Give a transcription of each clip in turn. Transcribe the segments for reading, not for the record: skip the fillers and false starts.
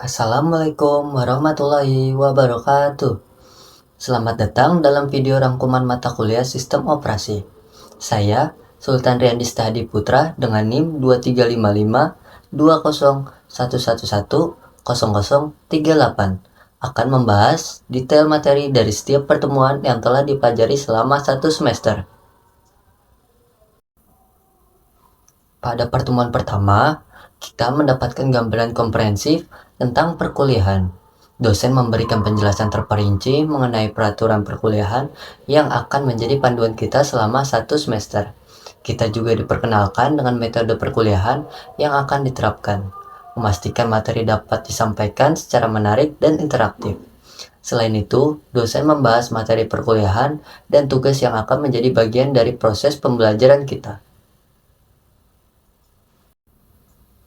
Assalamualaikum warahmatullahi wabarakatuh. Selamat datang dalam video rangkuman mata kuliah Sistem Operasi. Saya, Sultan Riyandi Stadi Putra dengan NIM 23552011110038 akan membahas detail materi dari setiap pertemuan yang telah dipelajari selama satu semester. Pada pertemuan pertama, kita mendapatkan gambaran komprehensif tentang perkuliahan. Dosen memberikan penjelasan terperinci mengenai peraturan perkuliahan yang akan menjadi panduan kita selama satu semester. Kita juga diperkenalkan dengan metode perkuliahan yang akan diterapkan, memastikan materi dapat disampaikan secara menarik dan interaktif. Selain itu, dosen membahas materi perkuliahan dan tugas yang akan menjadi bagian dari proses pembelajaran kita.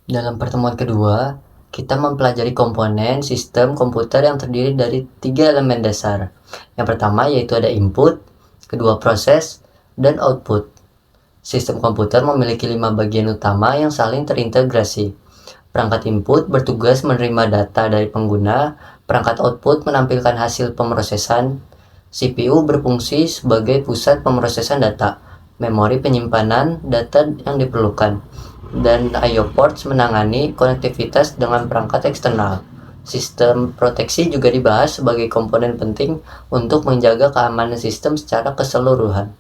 Dalam pertemuan kedua, kita mempelajari komponen sistem komputer yang terdiri dari 3 elemen dasar. Yang pertama yaitu ada input, kedua proses, dan output. Sistem komputer memiliki 5 bagian utama yang saling terintegrasi. Perangkat input bertugas menerima data dari pengguna, perangkat output menampilkan hasil pemrosesan, CPU berfungsi sebagai pusat pemrosesan data, memori penyimpanan data yang diperlukan, dan I/O ports menangani konektivitas dengan perangkat eksternal. Sistem proteksi juga dibahas sebagai komponen penting untuk menjaga keamanan sistem secara keseluruhan.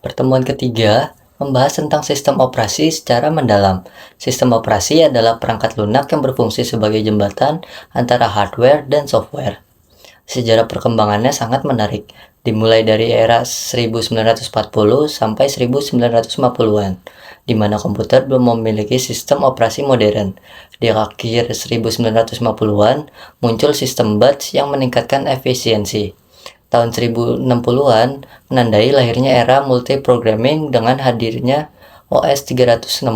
Pertemuan ketiga membahas tentang sistem operasi secara mendalam. Sistem operasi adalah perangkat lunak yang berfungsi sebagai jembatan antara hardware dan software. Sejarah perkembangannya sangat menarik, dimulai dari era 1940 sampai 1950-an, di mana komputer belum memiliki sistem operasi modern. Di akhir 1950-an, muncul sistem batch yang meningkatkan efisiensi. Tahun 1060-an menandai lahirnya era multiprogramming dengan hadirnya OS 360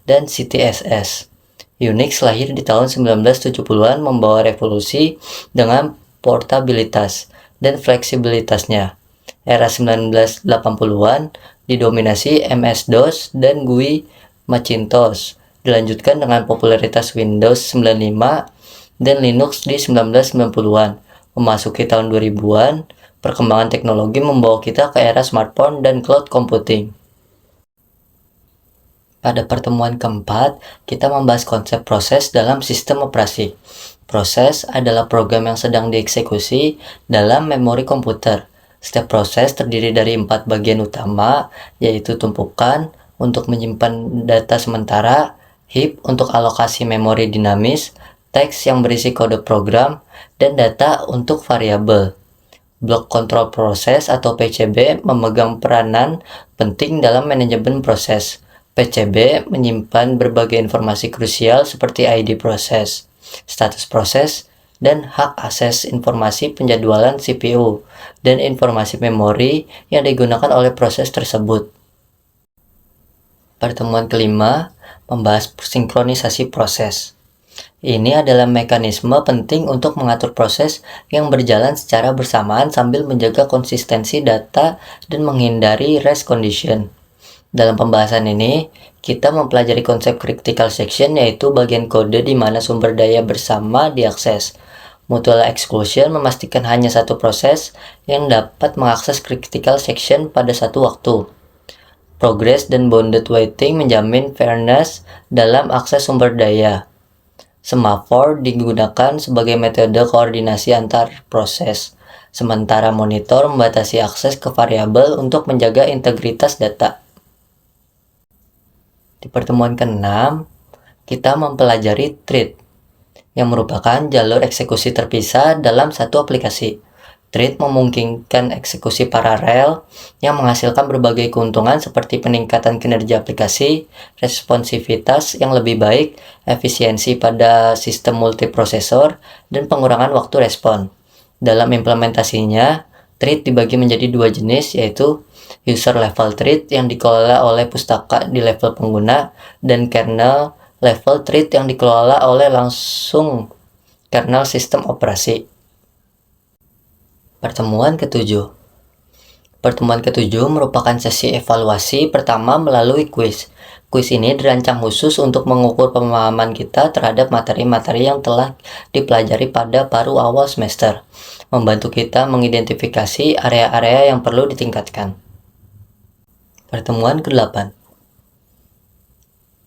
dan CTSS. Unix lahir di tahun 1970-an membawa revolusi dengan portabilitas dan fleksibilitasnya. Era 1980-an didominasi MS-DOS dan GUI Macintosh, dilanjutkan dengan popularitas Windows 95 dan Linux di 1990-an. Memasuki tahun 2000-an, perkembangan teknologi membawa kita ke era smartphone dan cloud computing. Pada pertemuan keempat, kita membahas konsep proses dalam sistem operasi. Proses adalah program yang sedang dieksekusi dalam memori komputer. Setiap proses terdiri dari 4 bagian utama, yaitu tumpukan untuk menyimpan data sementara, heap untuk alokasi memori dinamis, teks yang berisi kode program, dan data untuk variabel. Block Control Process atau PCB memegang peranan penting dalam manajemen proses. PCB menyimpan berbagai informasi krusial seperti ID proses, status proses, dan hak akses informasi penjadwalan CPU, dan informasi memori yang digunakan oleh proses tersebut. Pertemuan kelima membahas sinkronisasi proses. Ini adalah mekanisme penting untuk mengatur proses yang berjalan secara bersamaan sambil menjaga konsistensi data dan menghindari race condition. Dalam pembahasan ini, kita mempelajari konsep critical section, yaitu bagian kode di mana sumber daya bersama diakses. Mutual exclusion memastikan hanya satu proses yang dapat mengakses critical section pada satu waktu. Progress dan bounded waiting menjamin fairness dalam akses sumber daya. Semafor digunakan sebagai metode koordinasi antar proses, sementara monitor membatasi akses ke variabel untuk menjaga integritas data. Di pertemuan ke-6, kita mempelajari thread, yang merupakan jalur eksekusi terpisah dalam satu aplikasi. Thread memungkinkan eksekusi paralel yang menghasilkan berbagai keuntungan seperti peningkatan kinerja aplikasi, responsivitas yang lebih baik, efisiensi pada sistem multiprosesor, dan pengurangan waktu respon. Dalam implementasinya, thread dibagi menjadi 2 jenis, yaitu user level thread yang dikelola oleh pustaka di level pengguna, dan kernel level thread yang dikelola oleh langsung kernel sistem operasi. Pertemuan ke-7 merupakan sesi evaluasi pertama melalui kuis. Kuis ini dirancang khusus untuk mengukur pemahaman kita terhadap materi-materi yang telah dipelajari pada paruh awal semester, membantu kita mengidentifikasi area-area yang perlu ditingkatkan. Pertemuan ke-8.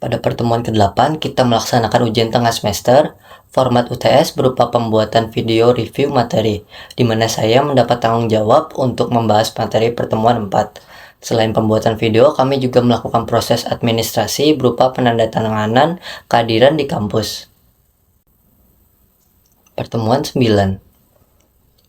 Pada pertemuan ke-8, kita melaksanakan ujian tengah semester. Format UTS berupa pembuatan video review materi, di mana saya mendapat tanggung jawab untuk membahas materi pertemuan 4. Selain pembuatan video, kami juga melakukan proses administrasi berupa penandatanganan kehadiran di kampus. Pertemuan 9.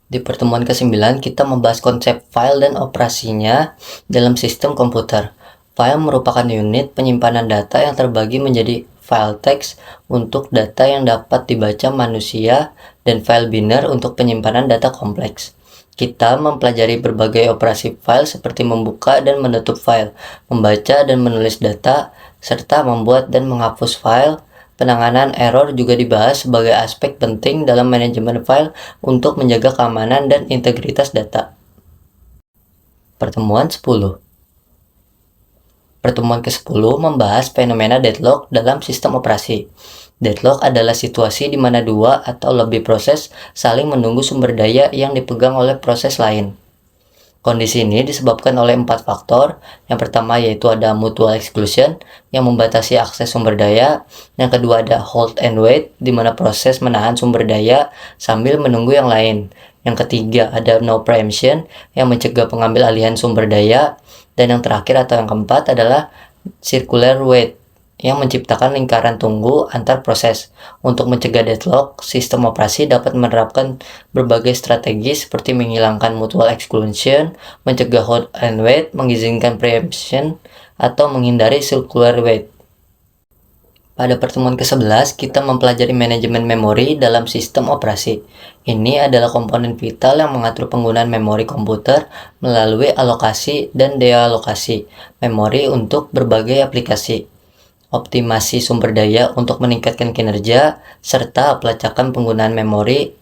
Di pertemuan ke-9, kita membahas konsep file dan operasinya dalam sistem komputer. File merupakan unit penyimpanan data yang terbagi menjadi file teks untuk data yang dapat dibaca manusia dan file binary untuk penyimpanan data kompleks. Kita mempelajari berbagai operasi file seperti membuka dan menutup file, membaca dan menulis data, serta membuat dan menghapus file. Penanganan error juga dibahas sebagai aspek penting dalam manajemen file untuk menjaga keamanan dan integritas data. Pertemuan 10. Pertemuan ke-10 membahas fenomena deadlock dalam sistem operasi. Deadlock adalah situasi di mana dua atau lebih proses saling menunggu sumber daya yang dipegang oleh proses lain. Kondisi ini disebabkan oleh 4 faktor. Yang pertama yaitu ada mutual exclusion yang membatasi akses sumber daya. Yang kedua ada hold and wait, di mana proses menahan sumber daya sambil menunggu yang lain. Yang ketiga ada no preemption yang mencegah pengambil alihan sumber daya. Dan yang terakhir atau yang keempat adalah circular wait yang menciptakan lingkaran tunggu antar proses. Untuk mencegah deadlock, sistem operasi dapat menerapkan berbagai strategi seperti menghilangkan mutual exclusion, mencegah hold and wait, mengizinkan preemption, atau menghindari circular wait. Pada pertemuan ke-11, kita mempelajari manajemen memori dalam sistem operasi. Ini adalah komponen vital yang mengatur penggunaan memori komputer melalui alokasi dan dealokasi memori untuk berbagai aplikasi, optimasi sumber daya untuk meningkatkan kinerja, serta pelacakan penggunaan memori.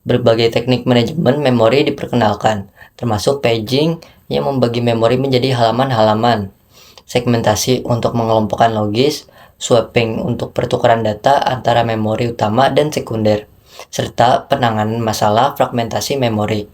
Berbagai teknik manajemen memori diperkenalkan, termasuk paging yang membagi memori menjadi halaman-halaman, segmentasi untuk mengelompokkan logis, swapping untuk pertukaran data antara memori utama dan sekunder, serta penanganan masalah fragmentasi memori.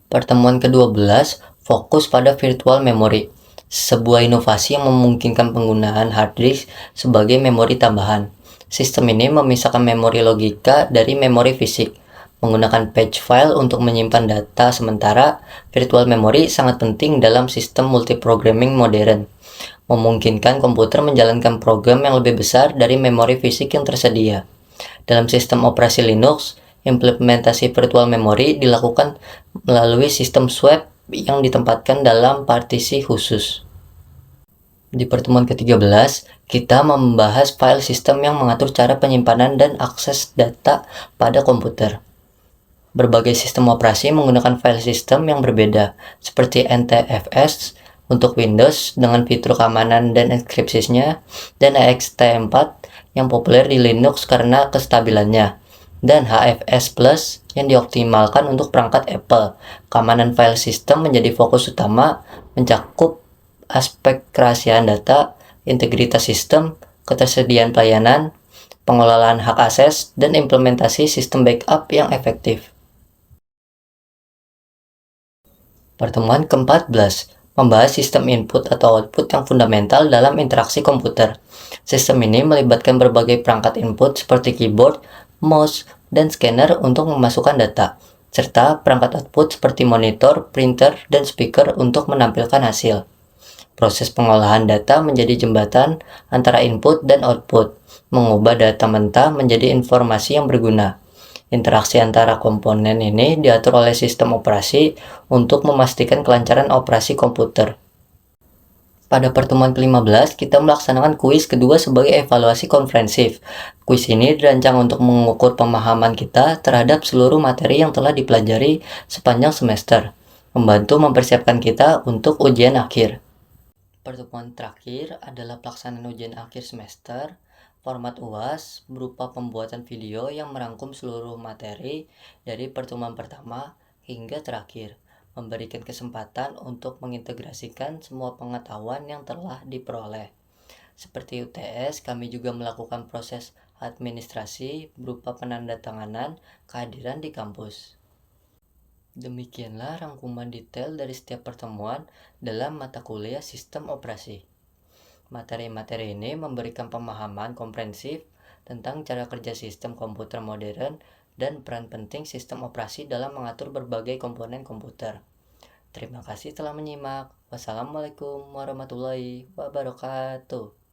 Pertemuan ke-12 fokus pada virtual memory, sebuah inovasi yang memungkinkan penggunaan hard disk sebagai memori tambahan. Sistem ini memisahkan memori logika dari memori fisik, menggunakan patch file untuk menyimpan data sementara. Virtual memory sangat penting dalam sistem multiprogramming modern, memungkinkan komputer menjalankan program yang lebih besar dari memori fisik yang tersedia. Dalam sistem operasi Linux, implementasi virtual memory dilakukan melalui sistem swap yang ditempatkan dalam partisi khusus. Di pertemuan ke-13, kita membahas file system yang mengatur cara penyimpanan dan akses data pada komputer. Berbagai sistem operasi menggunakan file system yang berbeda, seperti NTFS untuk Windows dengan fitur keamanan dan enkripsinya, dan ext4 yang populer di Linux karena kestabilannya, dan HFS Plus yang dioptimalkan untuk perangkat Apple. Keamanan file system menjadi fokus utama, mencakup aspek kerahasiaan data, integritas sistem, ketersediaan pelayanan, pengelolaan hak akses, dan implementasi sistem backup yang efektif. Pertemuan ke-14 membahas sistem input atau output yang fundamental dalam interaksi komputer. Sistem ini melibatkan berbagai perangkat input seperti keyboard, mouse, dan scanner untuk memasukkan data, serta perangkat output seperti monitor, printer, dan speaker untuk menampilkan hasil. Proses pengolahan data menjadi jembatan antara input dan output, mengubah data mentah menjadi informasi yang berguna. Interaksi antara komponen ini diatur oleh sistem operasi untuk memastikan kelancaran operasi komputer. Pada pertemuan ke-15, kita melaksanakan kuis kedua sebagai evaluasi komprehensif. Kuis ini dirancang untuk mengukur pemahaman kita terhadap seluruh materi yang telah dipelajari sepanjang semester, membantu mempersiapkan kita untuk ujian akhir. Pertemuan terakhir adalah pelaksanaan ujian akhir semester. Format UAS berupa pembuatan video yang merangkum seluruh materi dari pertemuan pertama hingga terakhir, memberikan kesempatan untuk mengintegrasikan semua pengetahuan yang telah diperoleh. Seperti UTS, kami juga melakukan proses administrasi berupa penandatanganan kehadiran di kampus. Demikianlah rangkuman detail dari setiap pertemuan dalam mata kuliah sistem operasi. Materi-materi ini memberikan pemahaman komprehensif tentang cara kerja sistem komputer modern dan peran penting sistem operasi dalam mengatur berbagai komponen komputer. Terima kasih telah menyimak. Wassalamualaikum warahmatullahi wabarakatuh.